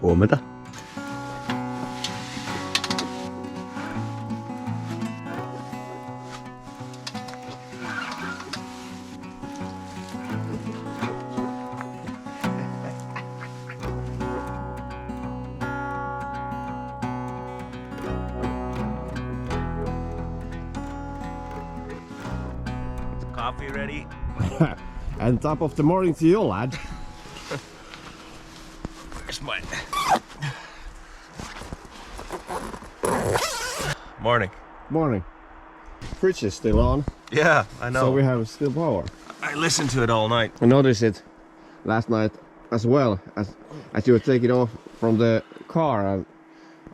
Huomenta. Coffee ready? And top of the morning to you, lad. Where's mine? Morning. Morning. Fridge is still on. Yeah, I know. So we have still power. I listened to it all night. I noticed it last night as well as you were taking off from the car, and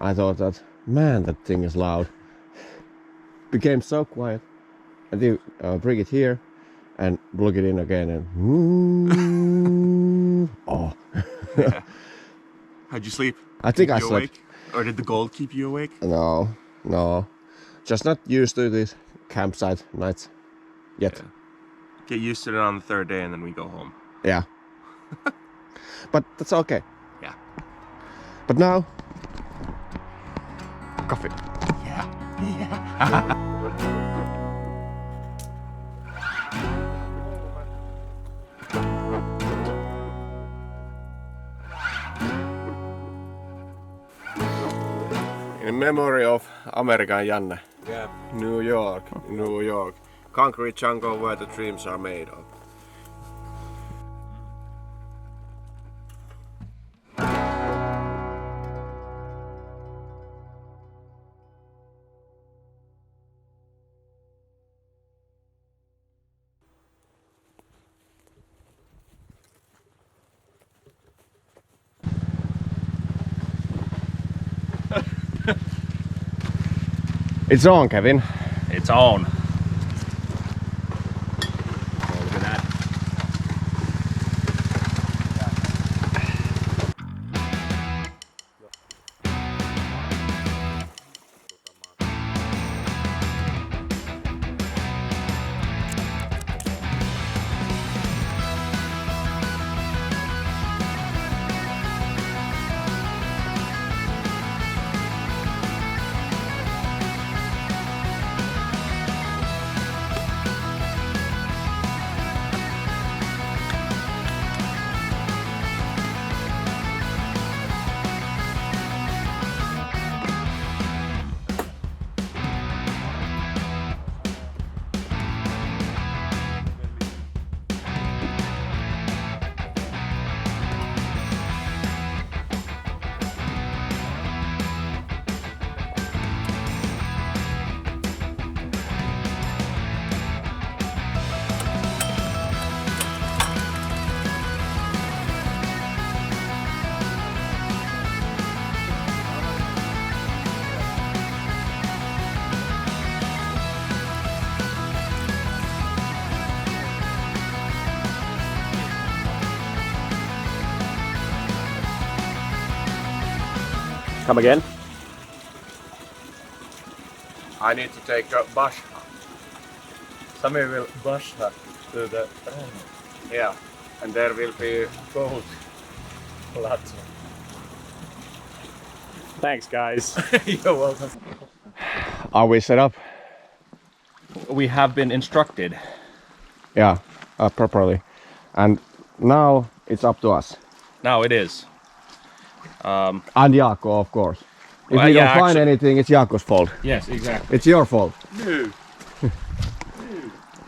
I thought that, man, that thing is loud. Became so quiet. And you bring it here and plug it in again and oh. Yeah. How'd you sleep? I think Keep I you slept. awake? Or did the gold keep you awake? No. Just not used to these campsite nights yet. Yeah. Get used to it on the third day and then we go home. Yeah. But that's okay. Yeah. But now, coffee. Yeah. In memory of American Janne. Yeah. New York. Concrete jungle where the dreams are made of. It's on, Kevin. It's on. Oh, look at that. Come again? I need to take a bus. Somebody will brush that to the... Yeah, and there will be gold. Lots. Thanks, guys. You're welcome. Are we set up? We have been instructed. Yeah, properly. And now it's up to us. Now it is. And Jaakko, of course. If Well, we yeah, don't find actually- anything, it's Jaakko's fault. Yes, exactly. It's your fault. No.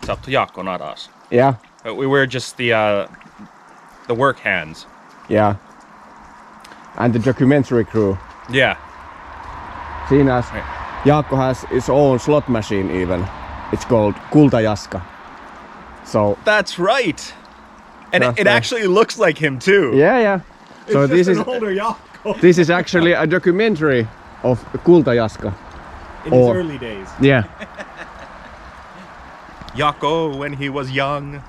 It's up to Jaakko, not us. Yeah, We were just the work hands. yeah. And the documentary crew. Yeah. Seen as Right. Jaakko has his own slot machine even. It's called Kultajaska. So, That's right. And That's it right. actually looks like him too. yeah. So this is older Jaakko. this is actually a documentary of Kultajaska. In Or- his early days. Yeah. Jaakko when he was young.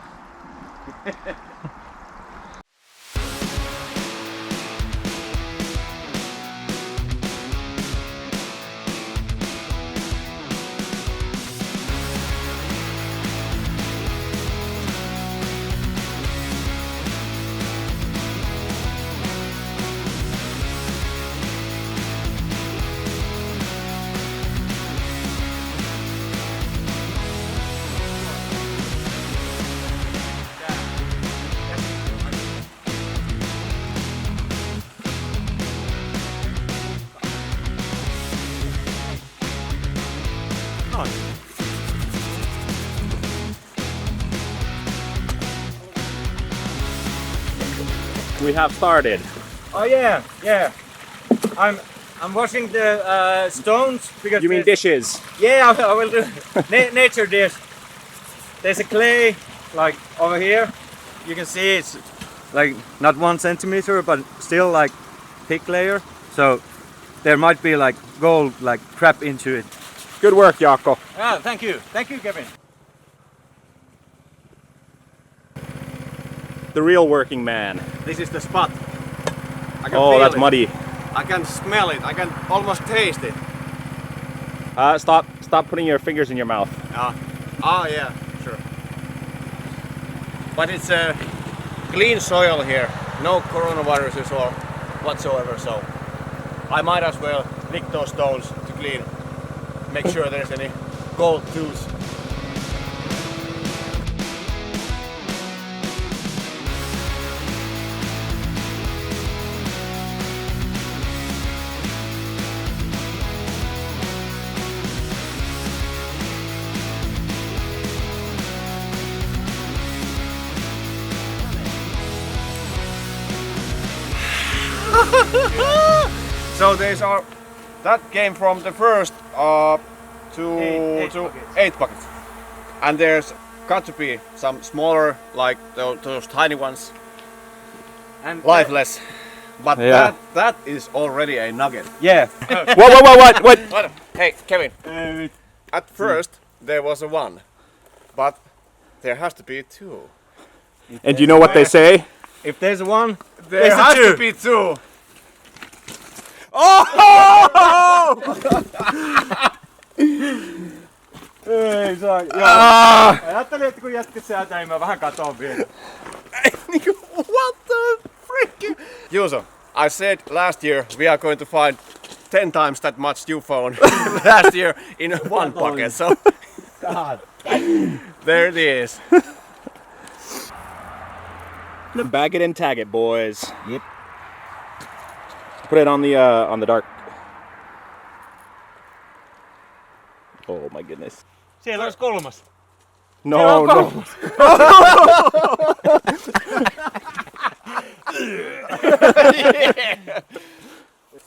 we have started. Oh yeah. I'm washing the stones because. You mean dishes? Yeah, I will do nature dish. There's a clay like over here. You can see it's like not 1 centimeter, but still like thick layer. So there might be like gold like crap into it. Good work, Jaakko. Ah, thank you, Kevin. The real working man. This is the spot. I can Oh, feel that's it. muddy. I can smell it. I can almost taste it. Stop putting your fingers in your mouth. Yeah, sure. But it's a clean soil here. No coronaviruses or whatsoever, so I might as well lick those stones to clean. Make sure there's any gold tools. So that came from the first to 8 buckets, and there's got to be some smaller, like those tiny ones, And lifeless. But Yeah. that is already a nugget. Yeah. What? Hey, Kevin. At first there was a 1, but there has to be 2. And do you know what they say? If there's a 1, There there's a has 2. to be 2. Oh! Ei saa. Ajattelin, että kun jätkät sieltä, niin mä vähän katon vielä. What the frick? Juuso, I said last year we are going to find 10 times that much you found last year in 1 bucket. So God. there it is. Bag it and tag it, boys. Yep. Put it on the dark. Oh my goodness. Siellä olisi 3. No.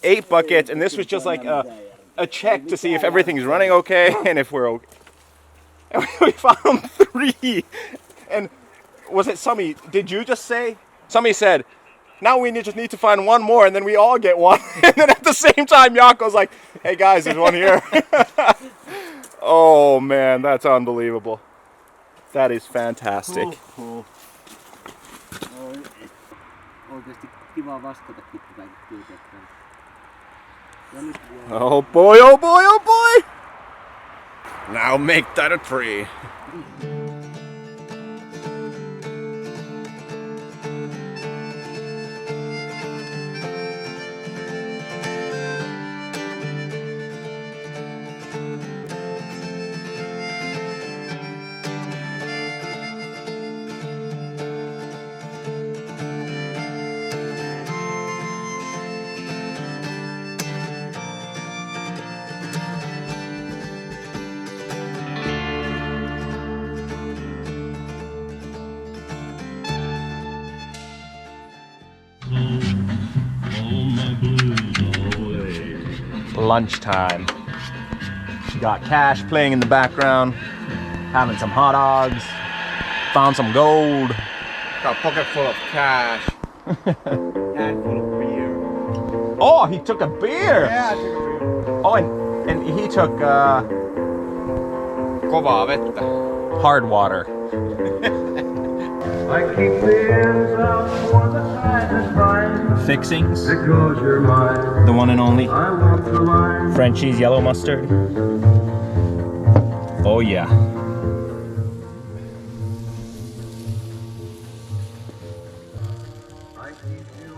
8 buckets, and this was just like a check to see if everything's running okay and if we're okay. And we found 3. And was it Sami? Did you just say? Sami said, now we just need to find 1 more, and then we all get 1. And then at the same time, Jaakko's like, hey guys, there's 1 here. Oh man, that's unbelievable. That is fantastic. Oikeesti kiva vastatakin tätä pyytetään. Oh boy, oh boy, oh boy! Now make that a 3. Lunchtime. Got Cash playing in the background, having some hot dogs, found some gold. Got a pocket full of cash. Handful of beer. Oh, he took a beer! Yeah, I took a beer. Oh, and he took Kovaa vettä. hard water. I keep the ends out for the satisfying Fixings, because you're mine. the one and only I want the line. Frenchie's yellow mustard. Oh yeah. I keep you.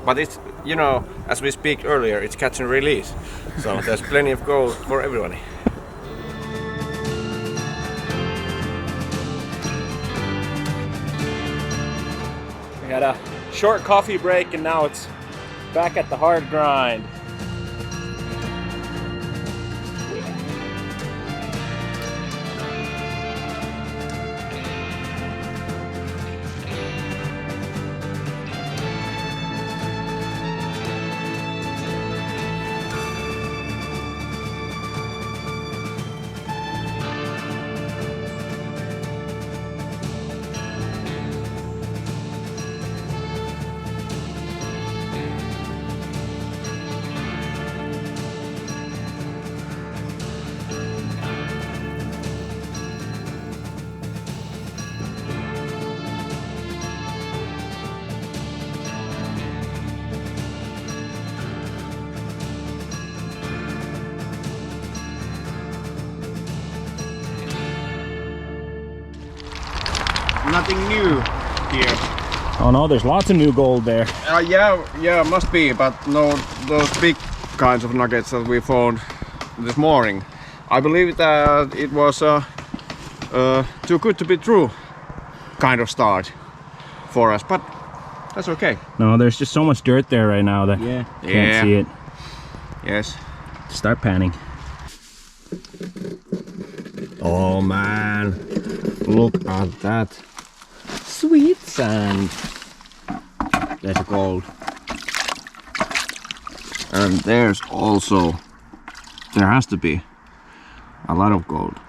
But it's, you know, as we speak earlier, it's catch and release. So there's plenty of gold for everyone. We had a short coffee break and now it's back at the hard grind. Nothing new here. Oh no, there's lots of new gold there. Yeah, must be, but no, those big kinds of nuggets that we found this morning. I believe that it was too good to be true kind of start for us, but that's okay. No, there's just so much dirt there right now that can't see it. Yes. Start panning. Oh man, look at that. Sweet sand. There's gold. And there's also, there has to be a lot of gold.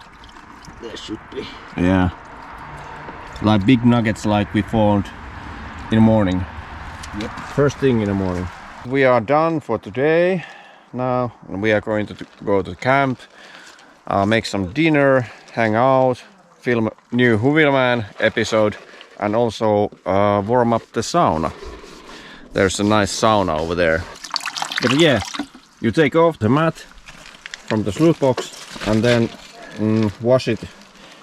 There should be. Yeah. Like big nuggets like we found in the morning. Yep. First thing in the morning. We are done for today. Now we are going to go to camp, make some dinner, hang out, film new Huvilman episode, and also warm up the sauna. There's a nice sauna over there. But yeah, you take off the mat from the sluice box and then wash it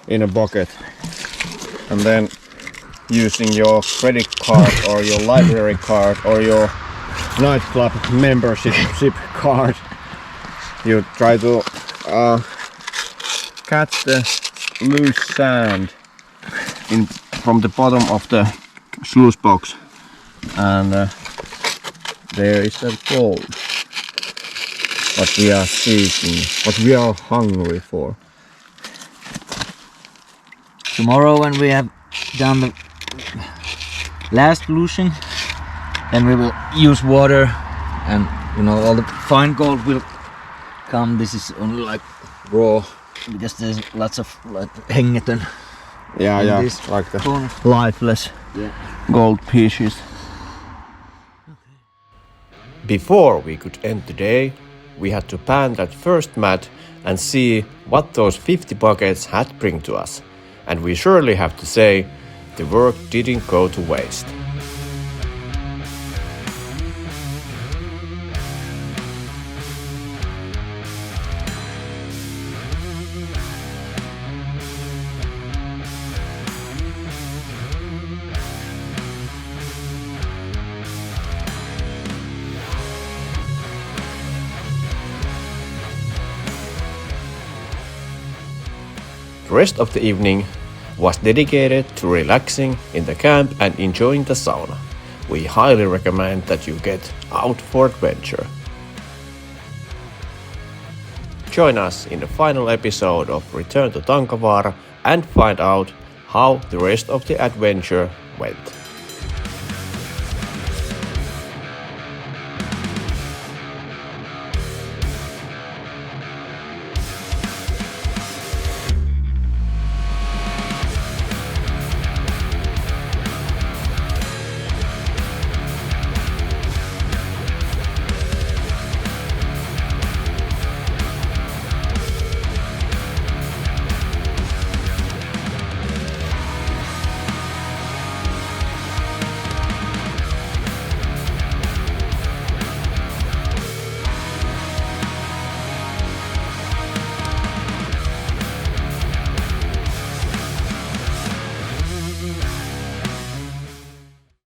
in a bucket. And then using your credit card or your library card or your nightclub membership card, you try to catch the loose sand from the bottom of the sluice box, and there is a gold. What we are seeking, what we are hungry for. Tomorrow when we have done the last solution, then we will use water, and you know, all the fine gold will come. This is only like raw because there's lots of like hängetön. Yeah, this like the corner. lifeless Yeah. gold pieces. Before we could end the day, we had to pan that first mat and see what those 50 buckets had bring to us. And we surely have to say, the work didn't go to waste. The rest of the evening was dedicated to relaxing in the camp and enjoying the sauna. We highly recommend that you get out for adventure. Join us in the final episode of Return to Tankavaara and find out how the rest of the adventure went.